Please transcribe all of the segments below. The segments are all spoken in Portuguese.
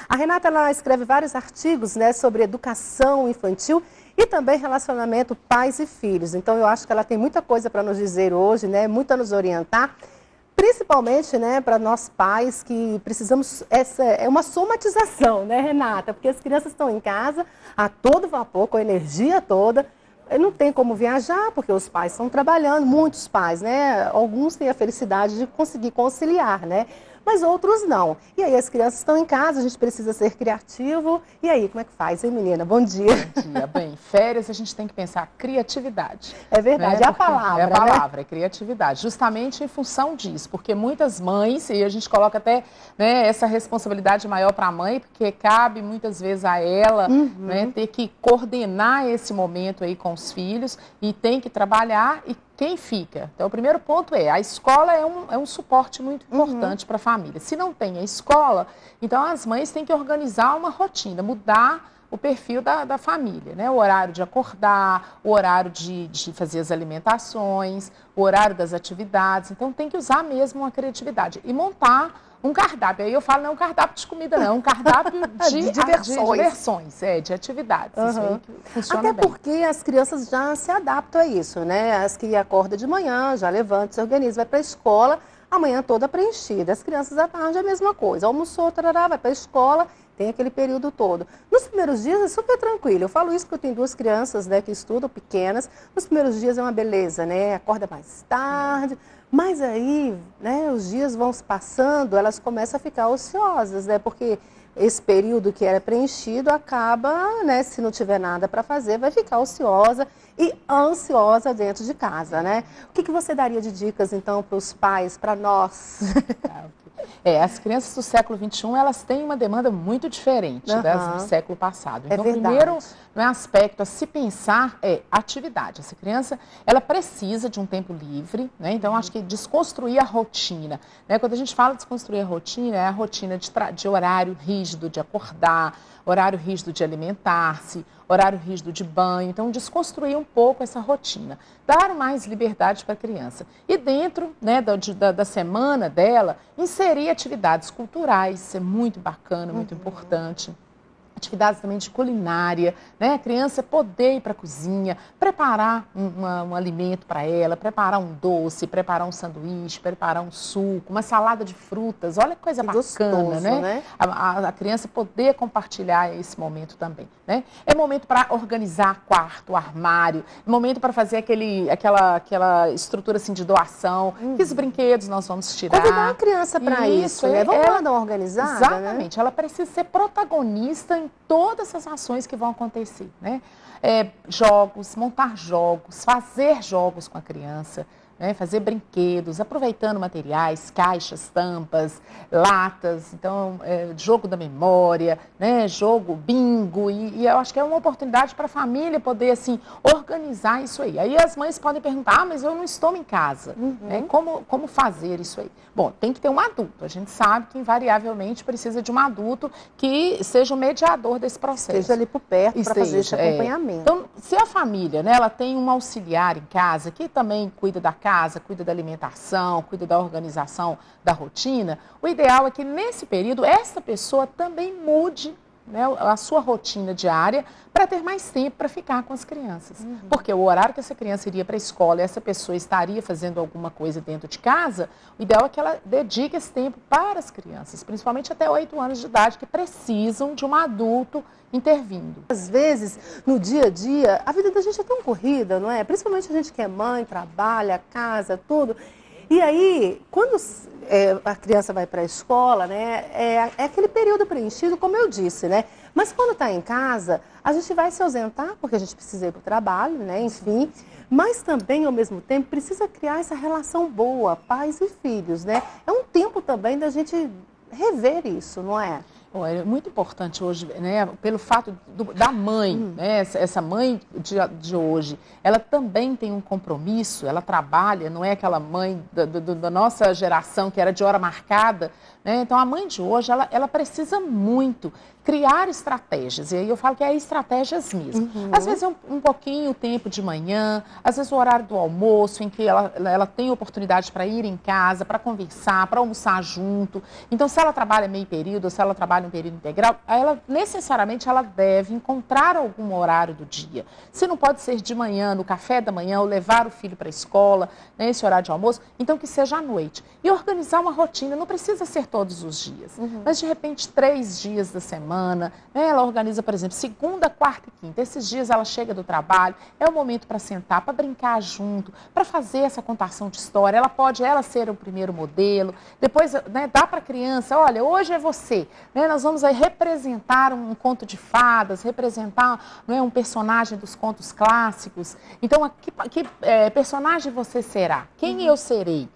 A Renata, ela escreve vários artigos, né, sobre educação infantil e também relacionamento pais e filhos. Então, eu acho que ela tem muita coisa para nos dizer hoje, né, muito a nos orientar, principalmente, né, para nós pais que precisamos, essa é uma somatização, né, Renata? Porque as crianças estão em casa a todo vapor, com a energia toda. Não tem como viajar, porque os pais estão trabalhando, muitos pais, né? Alguns têm a felicidade de conseguir conciliar, né? Mas outros não. E aí as crianças estão em casa, a gente precisa ser criativo. E aí, como é que faz, hein, menina? Bom dia. Bom dia. Bem, férias a gente tem que pensar criatividade. É verdade, né? é a palavra, É a palavra, né? é criatividade. Justamente em função disso, porque muitas mães, e a gente coloca até, né, essa responsabilidade maior para a mãe, porque cabe muitas vezes a ela, né, ter que coordenar esse momento aí com os filhos e tem que trabalhar e quem fica? Então, o primeiro ponto é, a escola é um suporte muito importante para a família. Se não tem a escola, então as mães têm que organizar uma rotina, mudar o perfil da família, né? O horário de acordar, o horário de fazer as alimentações, o horário das atividades. Então, tem que usar mesmo a criatividade e montar um cardápio. Aí eu falo, não é um cardápio de comida, não, é um cardápio de diversões, de atividades. Isso aí que funciona Até bem. porque as crianças já se adaptam a isso, né? As que acordam de manhã, já levantam, se organizam, vai para a escola, a manhã toda preenchida. As crianças à tarde é a mesma coisa. Almoçou, tarará, vai para a escola, tem aquele período todo. Nos primeiros dias é super tranquilo. Eu falo isso porque eu tenho duas crianças, né, que estudam, pequenas. Nos primeiros dias é uma beleza, né? Acorda mais tarde. Mas aí, né, os dias vão se passando, elas começam a ficar ociosas, né? Porque esse período que era preenchido acaba, né, se não tiver nada para fazer, vai ficar ociosa e ansiosa dentro de casa, né? O que você daria de dicas, então, para os pais, para nós? As crianças do século XXI, elas têm uma demanda muito diferente das do século passado. Então, o primeiro aspecto a se pensar é atividade. Essa criança, ela precisa de um tempo livre, né? Então, acho que desconstruir a rotina, né? Quando a gente fala de desconstruir a rotina, é a rotina de horário rígido de acordar, horário rígido de alimentar-se, horário rígido de banho. Então, desconstruir um pouco essa rotina, dar mais liberdade para a criança. E dentro, né, da semana dela, inserir atividades culturais, isso é muito bacana, muito importante. Atividades também de culinária, né? A criança poder ir para a cozinha, preparar um alimento para ela, preparar um doce, preparar um sanduíche, preparar um suco, uma salada de frutas. Olha que coisa bacana, gostoso, né? A criança poder compartilhar esse momento também, né? É momento para organizar quarto, armário, momento para fazer aquela estrutura assim de doação, que os brinquedos nós vamos tirar. Convidar a criança para isso, né? Vamos lá dar uma organizada, exatamente, né? Ela precisa ser protagonista em todas as ações que vão acontecer, né? Jogos, montar jogos, fazer jogos com a criança, né? Fazer brinquedos, aproveitando materiais, caixas, tampas, latas, então, jogo da memória, né? Jogo, bingo, e eu acho que é uma oportunidade para a família poder, assim, organizar isso aí. Aí as mães podem perguntar, mas eu não estou em casa, né? Como fazer isso aí? Bom, tem que ter um adulto, a gente sabe que invariavelmente precisa de um adulto que seja o mediador desse processo. Esteja ali por perto para fazer esse acompanhamento. Então, se a família, né, ela tem um auxiliar em casa que também cuida da casa, cuida da alimentação, cuida da organização da rotina, o ideal é que nesse período essa pessoa também mude, né, a sua rotina diária para ter mais tempo para ficar com as crianças. Porque o horário que essa criança iria para a escola e essa pessoa estaria fazendo alguma coisa dentro de casa, o ideal é que ela dedique esse tempo para as crianças, principalmente até 8 anos de idade, que precisam de um adulto intervindo. Às vezes, no dia a dia, a vida da gente é tão corrida, não é? Principalmente a gente que é mãe, trabalha, casa, tudo. E aí, quando a criança vai para a escola, né, é aquele período preenchido, como eu disse, né? Mas quando está em casa, a gente vai se ausentar, porque a gente precisa ir para o trabalho, né, enfim. Mas também, ao mesmo tempo, precisa criar essa relação boa, pais e filhos, né? É um tempo também da gente rever isso, não é? É muito importante hoje, né, pelo fato da mãe, né, essa mãe de hoje, ela também tem um compromisso, ela trabalha, não é aquela mãe da nossa geração que era de hora marcada, né? Então, a mãe de hoje, ela precisa muito criar estratégias, e aí eu falo que é estratégias mesmo. Às vezes é um pouquinho o tempo de manhã, às vezes o horário do almoço, em que ela tem oportunidade para ir em casa, para conversar, para almoçar junto. Então, se ela trabalha meio período, ou se ela trabalha um período integral, ela necessariamente ela deve encontrar algum horário do dia. Se não pode ser de manhã, no café da manhã, ou levar o filho para a escola, né, esse horário de almoço, então que seja à noite. E organizar uma rotina, não precisa ser todos os dias, mas de repente 3 dias da semana, né? Ela organiza, por exemplo, segunda, quarta e quinta. Esses dias ela chega do trabalho, é o momento para sentar, para brincar junto, para fazer essa contação de história. Ela pode ser o primeiro modelo. Depois, né, dá para a criança, olha, hoje é você. Né? Nós vamos aí representar um conto de fadas, representar, não é, um personagem dos contos clássicos. Então, que personagem você será? Quem eu serei?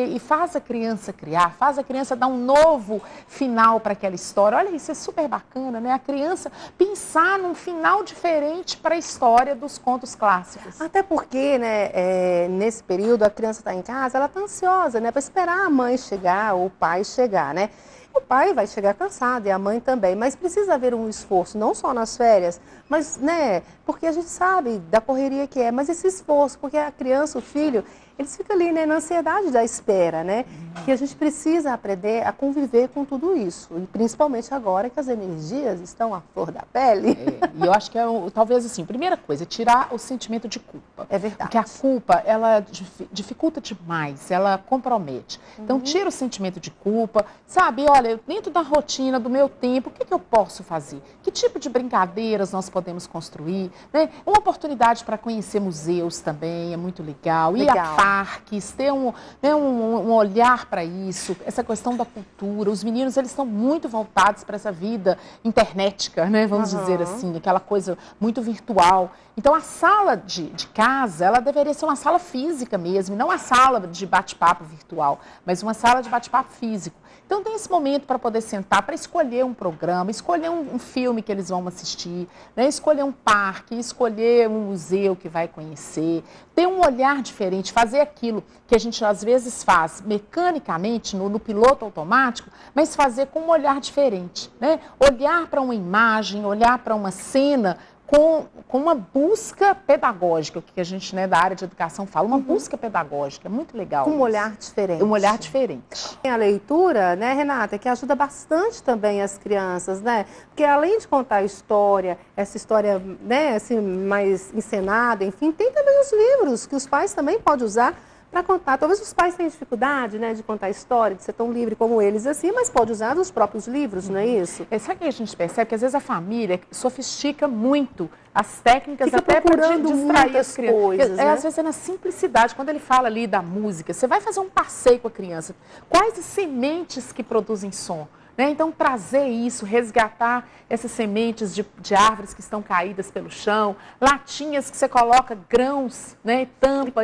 E faz a criança criar, faz a criança dar um novo final para aquela história. Olha, isso é super bacana, né? A criança pensar num final diferente para a história dos contos clássicos. Até porque, né, nesse período, a criança está em casa, ela está ansiosa, né, para esperar a mãe chegar ou o pai chegar, né? O pai vai chegar cansado e a mãe também, mas precisa haver um esforço, não só nas férias, mas, né, porque a gente sabe da correria que é, mas esse esforço, porque a criança, o filho, eles ficam ali, né, na ansiedade da espera, né? Que a gente precisa aprender a conviver com tudo isso, e principalmente agora que as energias estão à flor da pele. E eu acho que talvez assim, primeira coisa, tirar o sentimento de culpa. É verdade. Porque a culpa, ela dificulta demais, ela compromete. Então, tira o sentimento de culpa, sabe? Olha, dentro da rotina, do meu tempo, o que eu posso fazer? Que tipo de brincadeiras nós podemos construir? Né? Uma oportunidade para conhecer museus também, é muito legal. Ir a parques, ter um olhar para isso, essa questão da cultura. Os meninos, eles estão muito voltados para essa vida internética, né? Vamos dizer assim, aquela coisa muito virtual. Então, a sala de casa, ela deveria ser uma sala física mesmo, não a sala de bate-papo virtual, mas uma sala de bate-papo físico. Então, tem esse momento para poder sentar, para escolher um programa, escolher um filme que eles vão assistir, né? Escolher um parque, escolher um museu que vai conhecer, ter um olhar diferente, fazer aquilo que a gente às vezes faz mecanicamente, no piloto automático, mas fazer com um olhar diferente, né? Olhar para uma imagem, olhar para uma cena, com uma busca pedagógica, o que a gente, né, da área de educação fala, uma busca pedagógica, é muito legal. Com um olhar diferente. Um olhar diferente. Tem a leitura, né, Renata, que ajuda bastante também as crianças, né? Porque além de contar a história, essa história, né, assim, mais encenada, enfim, tem também os livros que os pais também podem usar para contar. Talvez os pais tenham dificuldade, né, de contar a história, de ser tão livre como eles assim, mas pode usar os próprios livros, não é isso? Sabe o que a gente percebe? Que às vezes a família sofistica muito as técnicas, fica até para distrair as crianças. Coisas, né? Às vezes é na simplicidade. Quando ele fala ali da música, você vai fazer um passeio com a criança. Quais as sementes que produzem som? Né? Então, trazer isso, resgatar essas sementes de árvores que estão caídas pelo chão, latinhas que você coloca grãos, né? Tampa.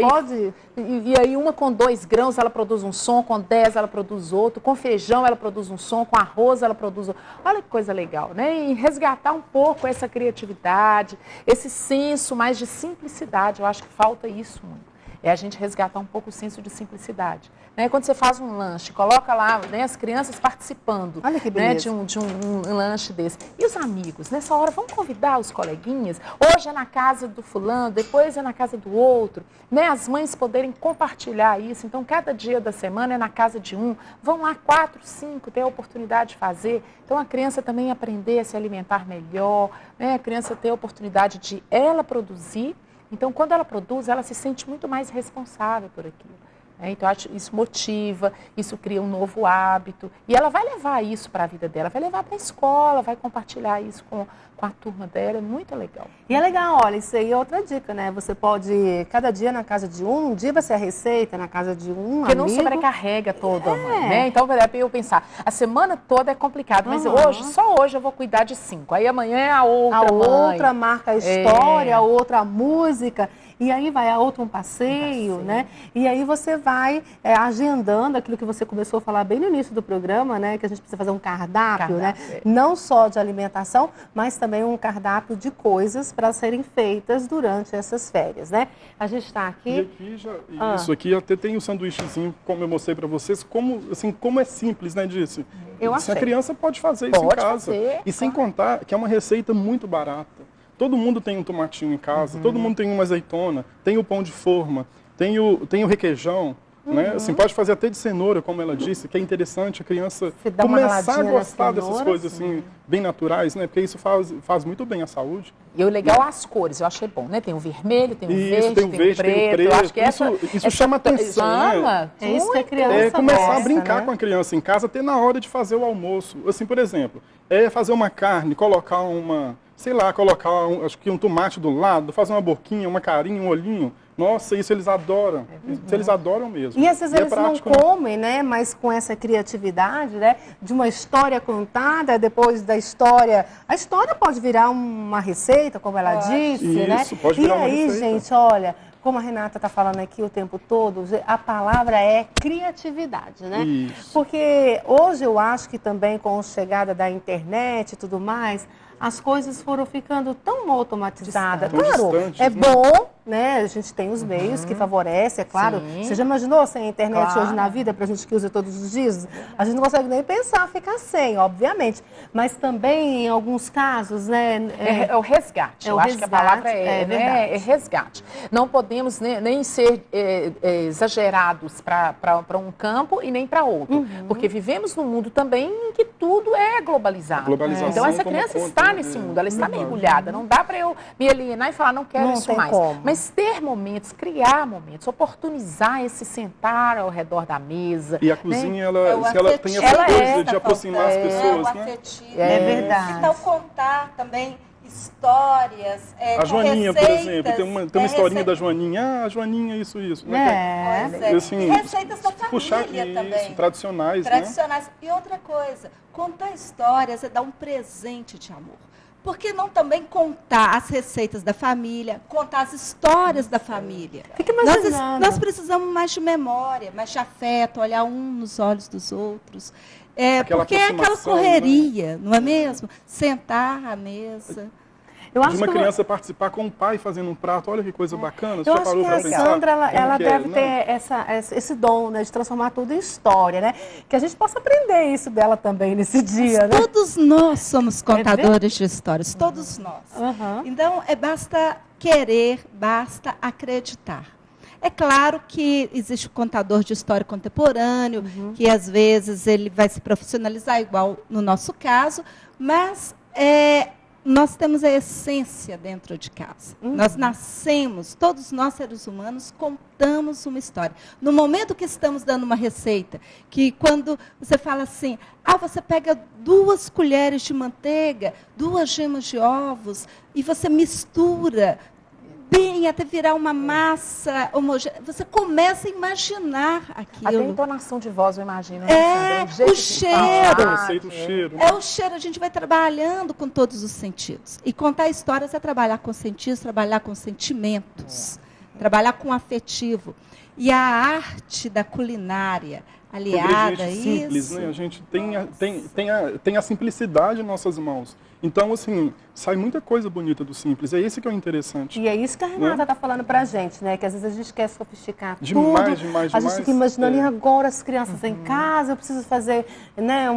E aí uma com 2 grãos ela produz um som, com 10 ela produz outro, com feijão ela produz um som, com arroz ela produz outro. Olha que coisa legal, né? E resgatar um pouco essa criatividade, esse senso mais de simplicidade. Eu acho que falta isso muito. É a gente resgatar um pouco o senso de simplicidade. Né? Quando você faz um lanche, coloca lá, né, as crianças participando, olha que né, de um lanche desse. E os amigos, nessa hora, vamos convidar os coleguinhas. Hoje é na casa do fulano, depois é na casa do outro. Né? As mães poderem compartilhar isso. Então, cada dia da semana é na casa de um. Vão lá 4, 5, ter a oportunidade de fazer. Então, a criança também aprender a se alimentar melhor. Né? A criança ter a oportunidade de ela produzir. Então, quando ela produz, ela se sente muito mais responsável por aquilo. Então, isso motiva, isso cria um novo hábito. E ela vai levar isso para a vida dela, vai levar para a escola, vai compartilhar isso com a turma dela, é muito legal. E é legal, olha, isso aí é outra dica, né? Você pode ir cada dia na casa de um dia vai ser a receita na casa de um porque amigo. Não sobrecarrega toda a mãe, né? Então, eu pensar, a semana toda é complicado, mas só hoje eu vou cuidar de 5. Aí amanhã é a outra mãe. A outra marca a história, a outra a música. e aí vai a outro um passeio, né? E aí você vai agendando aquilo que você começou a falar bem no início do programa, né? Que a gente precisa fazer um cardápio, né? Não só de alimentação, mas também um cardápio de coisas para serem feitas durante essas férias, né? A gente está aqui... E aqui já, isso aqui até tem o sanduíchezinho, como eu mostrei para vocês, como, assim, como é simples, né, disso. A criança pode fazer isso em casa. E sem contar que é uma receita muito barata. Todo mundo tem um tomatinho em casa, todo mundo tem uma azeitona, tem o pão de forma, tem o requeijão. Né? Assim, pode fazer até de cenoura, como ela disse, que é interessante a criança começar a gostar dessas coisas assim, bem naturais, né? Porque isso faz muito bem à saúde. E o legal as cores, eu achei bom, né? Tem o vermelho, tem o verde, tem o preto. Eu acho que isso chama atenção. Né? É isso que a criança começar gosta, a brincar né? com a criança em casa, até na hora de fazer o almoço. Assim, por exemplo, fazer uma carne, colocar acho que um tomate do lado, fazer uma boquinha, uma carinha, um olhinho. Nossa, isso eles adoram. Isso eles adoram mesmo. E às vezes eles prático, não comem, né? Mas com essa criatividade, né? De uma história contada, depois da história... A história pode virar uma receita, como ela disse, né? Isso, pode virar uma receita. E aí, gente, olha... Como a Renata está falando aqui o tempo todo, a palavra é criatividade, né? Isso. Porque hoje eu acho que também com a chegada da internet e tudo mais, as coisas foram ficando tão automatizadas. Claro, é bom, né? A gente tem os meios que favorecem, é claro. Sim. Você já imaginou sem a internet hoje na vida, para a gente que usa todos os dias? A gente não consegue nem pensar ficar sem, obviamente. Mas também, em alguns casos, né? É o resgate. Eu acho que a palavra é resgate. Não podemos nem ser exagerados para um campo e nem para outro. Porque vivemos num mundo também em que tudo é globalizado. Então, essa criança está nesse mundo, ela está mergulhada. Não dá para eu me alienar e falar, não quero isso mais. Mas ter momentos, criar momentos, oportunizar esse sentar ao redor da mesa. E a cozinha, ela tem essa coisa de aproximar as pessoas, né? Afetivo. É verdade. Então, contar também histórias, a Joaninha, receitas, por exemplo, tem uma historinha da Joaninha. A Joaninha, isso. Né? Assim, e receitas da família também. Tradicionais, né? E outra coisa, contar histórias é dar um presente de amor. Por que não também contar as receitas da família, contar as histórias da família? Nós precisamos mais de memória, mais de afeto, olhar um nos olhos dos outros. Porque é aquela correria, né? Não é mesmo? Sentar à mesa. De uma criança participar com o pai fazendo um prato, olha que coisa bacana. Eu acho que a Sandra, ela deve ter esse dom, né, de transformar tudo em história, né? Que a gente possa aprender isso dela também nesse dia, né? Todos nós somos contadores de histórias, todos nós. Então, basta querer, basta acreditar. É claro que existe o contador de história contemporâneo, que às vezes ele vai se profissionalizar, igual no nosso caso, mas nós temos a essência dentro de casa. Nós nascemos, todos nós seres humanos, contamos uma história. No momento que estamos dando uma receita, que quando você fala assim, você pega 2 colheres de manteiga, 2 gemas de ovos, e você mistura bem até virar uma massa homogênea. Você começa a imaginar aquilo. Até a entonação de voz, eu imagino. O cheiro. O cheiro. É o cheiro. A gente vai trabalhando com todos os sentidos. E contar histórias é trabalhar com sentidos, trabalhar com sentimentos, trabalhar com afetivo. E a arte da culinária, aliada a isso... simples, né? A gente tem a simplicidade em nossas mãos. Então, assim, sai muita coisa bonita do simples. É esse que é o interessante. E é isso que a Renata está falando pra gente, né? Que às vezes a gente quer sofisticar demais, tudo. Demais. A gente fica imaginando, e agora as crianças em casa, eu preciso fazer, né?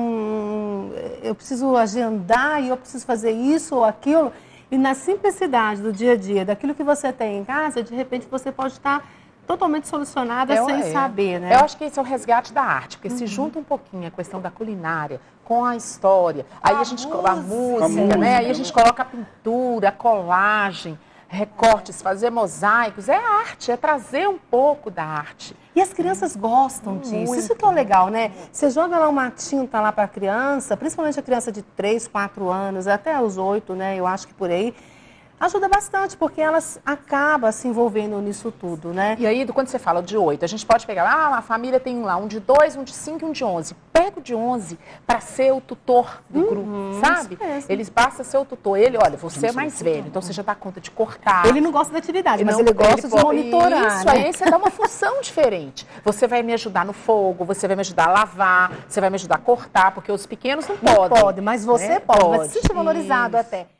Eu preciso agendar e eu preciso fazer isso ou aquilo. E na simplicidade do dia a dia, daquilo que você tem em casa, de repente você pode estar totalmente solucionada sem saber, né? Eu acho que esse é o resgate da arte, porque se junta um pouquinho a questão da culinária com a história, aí a gente coloca a música, né? Aí a gente coloca a pintura, a colagem, recortes, fazer mosaicos, é arte, é trazer um pouco da arte. E as crianças gostam disso, isso que é legal, né? Você joga lá uma tinta lá para a criança, principalmente a criança de 3, 4 anos, até os 8, né? Eu acho que por aí. Ajuda bastante, porque elas acabam se envolvendo nisso tudo, né? E aí, quando você fala de 8, a gente pode pegar, a família tem lá um de 2, um de 5 e um de 11. Pega o de 11 para ser o tutor do grupo, sabe? Eles basta ser o tutor. Ele, olha, você é mais velho, então você já dá conta de cortar. Ele não gosta da atividade, mas ele gosta de monitorar, Isso, né? aí você dá uma função diferente. Você vai me ajudar no fogo, você vai me ajudar a lavar, você vai me ajudar a cortar, porque os pequenos não podem. Não pode, mas você pode. Vai se sentir valorizado até.